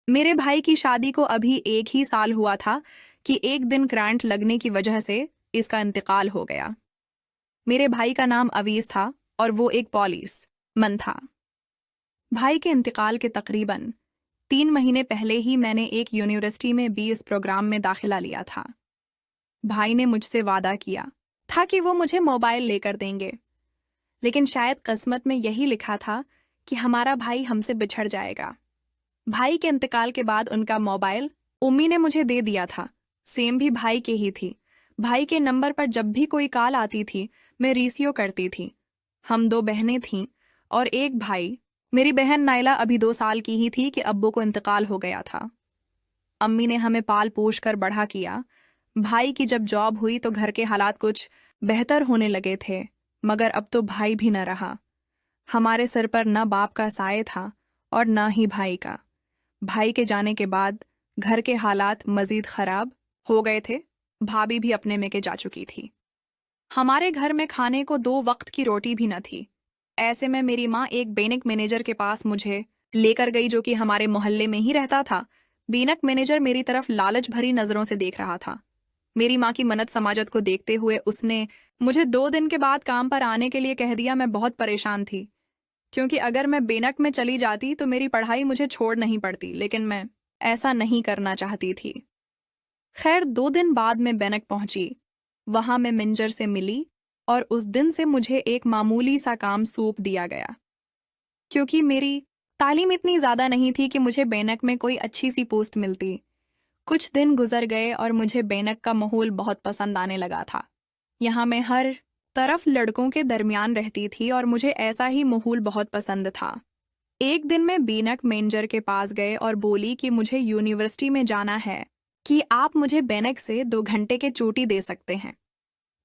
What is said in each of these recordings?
मेरे भाई की शादी को अभी 1 ही साल हुआ था कि एक दिन करंट लगने की वजह से इसका इंतकाल हो गया। मेरे भाई का नाम अवीज था और वो एक पुलिस मन था। भाई के इंतकाल के तकरीबन 3 महीने पहले ही मैंने एक यूनिवर्सिटी में भी इस प्रोग्राम में दाखिला लिया था। भाई ने मुझसे वादा किया था कि वो मुझे मोबाइल लेकर देंगे, लेकिन शायद किस्मत में यही लिखा था कि हमारा भाई हमसे बिछड़ जाएगा। भाई के इंतकाल के बाद उनका मोबाइल उम्मी ने मुझे दे दिया था। सेम भी भाई के ही थी। भाई के नंबर पर जब भी कोई कॉल आती थी मैं रिसीव करती थी। हम 2 बहनें थीं और एक भाई। मेरी बहन नाइला अभी 2 साल की ही थी कि अब्बू को इंतकाल हो गया था। अम्मी ने हमें पाल पोष कर बड़ा किया। भाई की जब जॉब हुई तो घर के हालात कुछ बेहतर होने लगे थे, मगर अब तो भाई भी न रहा। हमारे सिर पर न बाप का साए था और न ही भाई का। भाई के जाने के बाद घर के हालात मजीद खराब हो गए थे। भाभी भी अपने में के जा चुकी थी। हमारे घर में खाने को 2 वक्त की रोटी भी न थी। ऐसे में मेरी माँ एक बैंक मैनेजर के पास मुझे लेकर गई, जो कि हमारे मोहल्ले में ही रहता था। बैंक मैनेजर मेरी तरफ लालच भरी नजरों से देख रहा था। मेरी माँ की मन्नत समाजत को देखते हुए उसने मुझे 2 दिन के बाद काम पर आने के लिए कह दिया। मैं बहुत परेशान थी, क्योंकि अगर मैं बेनक में चली जाती तो मेरी पढ़ाई मुझे छोड़ नहीं पड़ती, लेकिन मैं ऐसा नहीं करना चाहती थी। खैर 2 दिन बाद मैं बेनक पहुंची। वहां मैं मिंजर से मिली और उस दिन से मुझे एक मामूली सा काम सौंप दिया गया, क्योंकि मेरी तालीम इतनी ज्यादा नहीं थी कि मुझे बेनक में कोई अच्छी सी पोस्ट मिलती। कुछ दिन गुजर गए और मुझे बेनक का माहौल बहुत पसंद आने लगा था। यहाँ मैं हर तरफ लड़कों के दरमियान रहती थी और मुझे ऐसा ही माहौल बहुत पसंद था। एक दिन मैं बेनक मैनेजर के पास गए और बोली कि मुझे यूनिवर्सिटी में जाना है, कि आप मुझे बेनक से 2 घंटे के छुट्टी दे सकते हैं।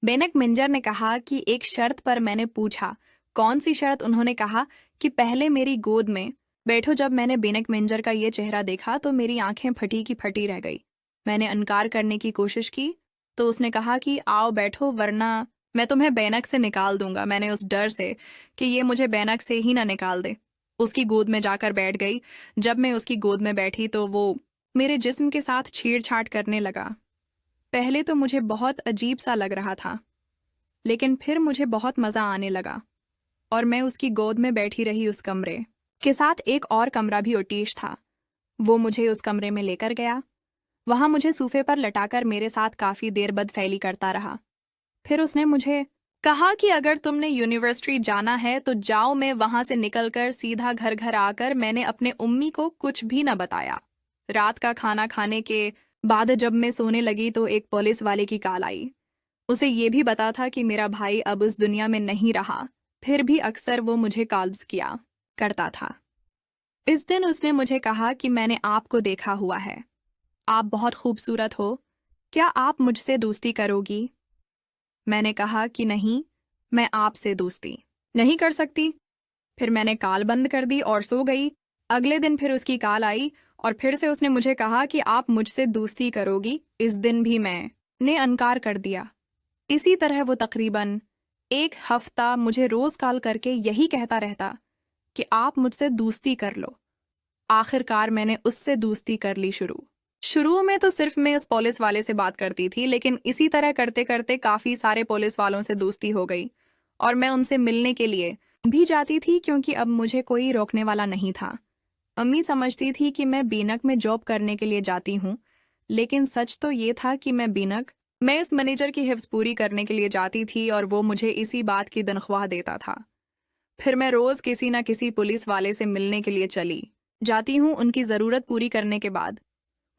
बेनक मैनेजर ने कहा कि एक शर्त पर। मैंने पूछा कौन सी शर्त। उन्होंने कहा कि पहले मेरी गोद में बैठो। जब मैंने बेनक मैनेजर का ये चेहरा देखा तो मेरी आंखें फटी की फटी रह गई। मैंने इनकार करने की कोशिश की तो उसने कहा कि आओ बैठो, वरना मैं तुम्हें बेनक से निकाल दूंगा। मैंने उस डर से कि ये मुझे बेनक से ही ना निकाल दे उसकी गोद में जाकर बैठ गई। जब मैं उसकी गोद में बैठी तो वो मेरे जिस्म के साथ छेड़छाड़ करने लगा। पहले तो मुझे बहुत अजीब सा लग रहा था, लेकिन फिर मुझे बहुत मज़ा आने लगा और मैं उसकी गोद में बैठी रही। उस कमरे के साथ एक और कमरा भी अटैच था। वो मुझे उस कमरे में लेकर गया। वहां मुझे सोफे पर लटाकर मेरे साथ काफ़ी देर बदफैली करता रहा। फिर उसने मुझे कहा कि अगर तुमने यूनिवर्सिटी जाना है तो जाओ। मैं वहां से निकलकर सीधा घर घर आकर मैंने अपने उम्मी को कुछ भी न बताया। रात का खाना खाने के बाद जब मैं सोने लगी तो एक पुलिस वाले की कॉल आई। उसे ये भी बता था कि मेरा भाई अब उस दुनिया में नहीं रहा। फिर भी अक्सर वो मुझे कॉल्स किया करता था। इस दिन उसने मुझे कहा कि मैंने आपको देखा हुआ है, आप बहुत खूबसूरत हो, क्या आप मुझसे दोस्ती करोगी? मैंने कहा कि नहीं, मैं आपसे दोस्ती नहीं कर सकती। फिर मैंने कॉल बंद कर दी और सो गई। अगले दिन फिर उसकी कॉल आई और फिर से उसने मुझे कहा कि आप मुझसे दोस्ती करोगी। इस दिन भी मैंने इनकार कर दिया। इसी तरह वो तकरीबन 1 हफ्ता मुझे रोज कॉल करके यही कहता रहता कि आप मुझसे दोस्ती कर लो। आखिरकार मैंने उससे दोस्ती कर ली शुरू में तो सिर्फ मैं उस पुलिस वाले से बात करती थी, लेकिन इसी तरह करते करते काफी सारे पुलिस वालों से दोस्ती हो गई और मैं उनसे मिलने के लिए भी जाती थी, क्योंकि अब मुझे कोई रोकने वाला नहीं था। अम्मी समझती थी कि मैं बेनक में जॉब करने के लिए जाती हूँ, लेकिन सच तो ये था कि मैं इस मैनेजर की हिफ्ज पूरी करने के लिए जाती थी और वो मुझे इसी बात की तनख्वाह देता था। फिर मैं रोज किसी न किसी पुलिस वाले से मिलने के लिए चली जाती हूँ। उनकी ज़रूरत पूरी करने के बाद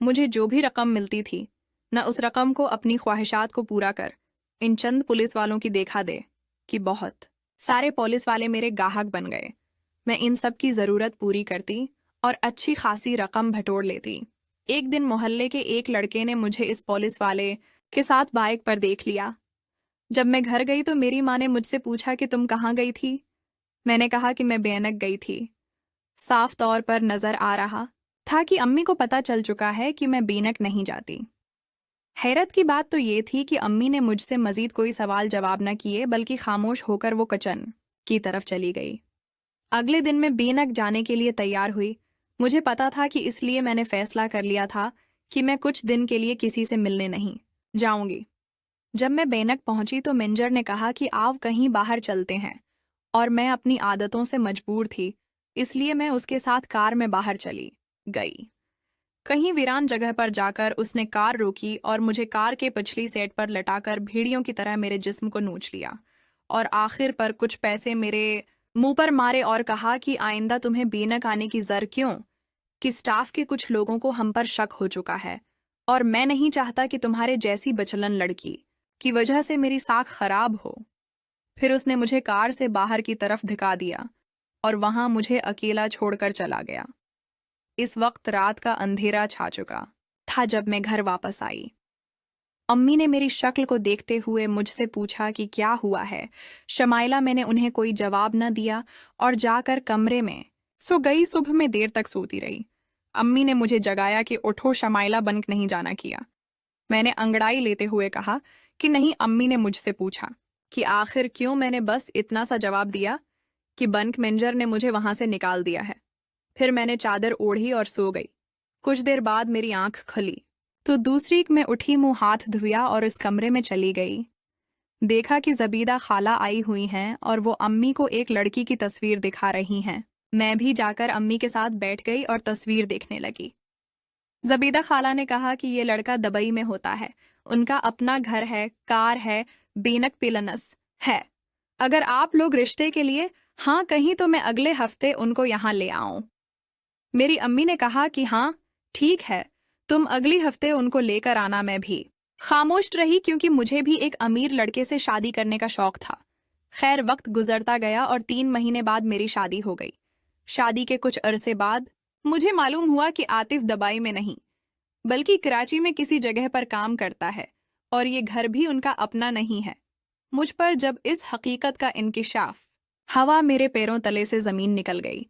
मुझे जो भी रकम मिलती थी, न उस रकम को अपनी ख्वाहिशात को पूरा कर इन चंद पुलिस वालों की देखा दे कि बहुत सारे पुलिस वाले मेरे गाहक बन गए। मैं इन सब की ज़रूरत पूरी करती और अच्छी खासी रकम बटोर लेती। एक दिन मोहल्ले के एक लड़के ने मुझे इस पुलिस वाले के साथ बाइक पर देख लिया। जब मैं घर गई तो मेरी माँ ने मुझसे पूछा कि तुम कहाँ गई थी? मैंने कहा कि मैं बेनक गई थी। साफ तौर पर नजर आ रहा था कि अम्मी को पता चल चुका है कि मैं बेनक नहीं जाती। हैरत की बात तो ये थी कि अम्मी ने मुझसे मजीद कोई सवाल जवाब न किए, बल्कि खामोश होकर वो किचन की तरफ चली गई। अगले दिन मैं बेनक जाने के लिए तैयार हुई। मुझे पता था कि इसलिए मैंने फैसला कर लिया था कि मैं कुछ दिन के लिए किसी से मिलने नहीं जाऊंगी। जब मैं बेनक पहुंची तो मिंजर ने कहा कि आओ कहीं बाहर चलते हैं, और मैं अपनी आदतों से मजबूर थी, इसलिए मैं उसके साथ कार में बाहर चली गई। कहीं वीरान जगह पर जाकर उसने कार रोकी और मुझे कार के पिछली सेट पर लटाकर भेड़ियों की तरह मेरे जिस्म को नोच लिया, और आखिर पर कुछ पैसे मेरे मुंह पर मारे और कहा कि आइंदा तुम्हें बेनक आने की जर क्यों, कि स्टाफ के कुछ लोगों को हम पर शक हो चुका है, और मैं नहीं चाहता कि तुम्हारे जैसी बचलन लड़की की वजह से मेरी साख खराब हो। फिर उसने मुझे कार से बाहर की तरफ धिका दिया और वहां मुझे अकेला छोड़कर चला गया। इस वक्त रात का अंधेरा छा चुका था जब मैं घर वापस आई। अम्मी ने मेरी शक्ल को देखते हुए मुझसे पूछा कि क्या हुआ है शमाइला। मैंने उन्हें कोई जवाब न दिया और जाकर कमरे में सो गई। सुबह में देर तक सोती रही। अम्मी ने मुझे जगाया कि उठो, शमाइला बंक नहीं जाना किया। मैंने अंगड़ाई लेते हुए कहा कि नहीं। अम्मी ने मुझसे पूछा कि आखिर क्यों। मैंने बस इतना सा जवाब दिया कि बंक मेंजर ने मुझे वहां से निकाल दिया है। फिर मैंने चादर ओढ़ी और सो गई। कुछ देर बाद मेरी आंख खुली तो दूसरी मैं उठी, मुंह हाथ धोया और इस कमरे में चली गई। देखा कि जबीदा खाला आई हुई हैं और वो अम्मी को एक लड़की की तस्वीर दिखा रही हैं। मैं भी जाकर अम्मी के साथ बैठ गई और तस्वीर देखने लगी। जबीदा खाला ने कहा कि ये लड़का दुबई में होता है, उनका अपना घर है, कार है, बेनक पिलनस है। अगर आप लोग रिश्ते के लिए हाँ कहीं तो मैं अगले हफ्ते उनको यहाँ ले आऊं। मेरी अम्मी ने कहा कि हाँ ठीक है, तुम अगली हफ्ते उनको लेकर आना। मैं भी खामोश रही क्योंकि मुझे भी एक अमीर लड़के से शादी करने का शौक था। खैर वक्त गुजरता गया और 3 महीने बाद मेरी शादी हो गई। शादी के कुछ अरसे बाद मुझे मालूम हुआ कि आतिफ दुबई में नहीं बल्कि कराची में किसी जगह पर काम करता है और ये घर भी उनका अपना नहीं है। मुझ पर जब इस हकीकत का इंकिशाफ हवा मेरे पैरों तले से जमीन निकल गई।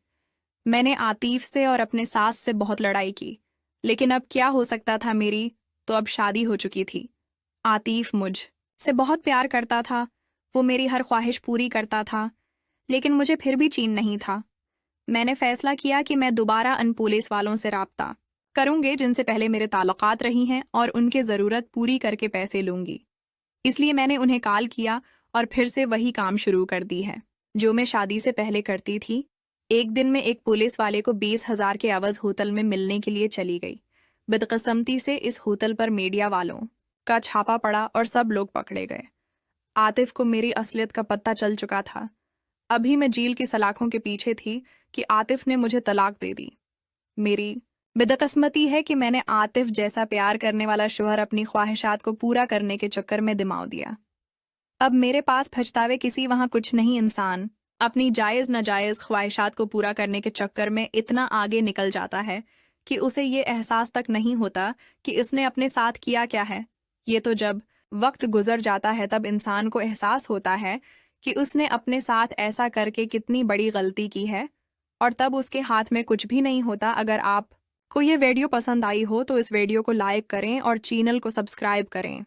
मैंने आतिफ से और अपने सास से बहुत लड़ाई की, लेकिन अब क्या हो सकता था। मेरी तो अब शादी हो चुकी थी। आतिफ मुझ से बहुत प्यार करता था, वो मेरी हर ख्वाहिश पूरी करता था, लेकिन मुझे फिर भी चैन नहीं था। मैंने फैसला किया कि मैं दोबारा उन पुलिस वालों से राब्ता करूंगी जिनसे पहले मेरे ताल्लुकात रही हैं और उनकी ज़रूरत पूरी करके पैसे लूंगी। इसलिए मैंने उन्हें कॉल किया और फिर से वही काम शुरू कर दी है जो मैं शादी से पहले करती थी। एक दिन में एक पुलिस वाले को 20,000 के अवज होटल में मिलने के लिए चली गई। बदकिस्मती से इस होटल पर मीडिया वालों का छापा पड़ा और सब लोग पकड़े गए। आतिफ को मेरी असलियत का पता चल चुका था। अभी मैं जेल की सलाखों के पीछे थी कि आतिफ ने मुझे तलाक दे दी। मेरी बदकिस्मती है कि मैंने आतिफ जैसा प्यार करने वाला शोहर अपनी ख्वाहिशात को पूरा करने के चक्कर में दिमाग दिया। अब मेरे पास पछतावे किसी वहां कुछ नहीं। इंसान अपनी जायज़ नाजायज़ ख्वाहिशात को पूरा करने के चक्कर में इतना आगे निकल जाता है कि उसे ये एहसास तक नहीं होता कि इसने अपने साथ किया क्या है। ये तो जब वक्त गुजर जाता है तब इंसान को एहसास होता है कि उसने अपने साथ ऐसा करके कितनी बड़ी गलती की है, और तब उसके हाथ में कुछ भी नहीं होता। अगर आपको ये वीडियो पसंद आई हो तो इस वीडियो को लाइक करें और चैनल को सब्सक्राइब करें।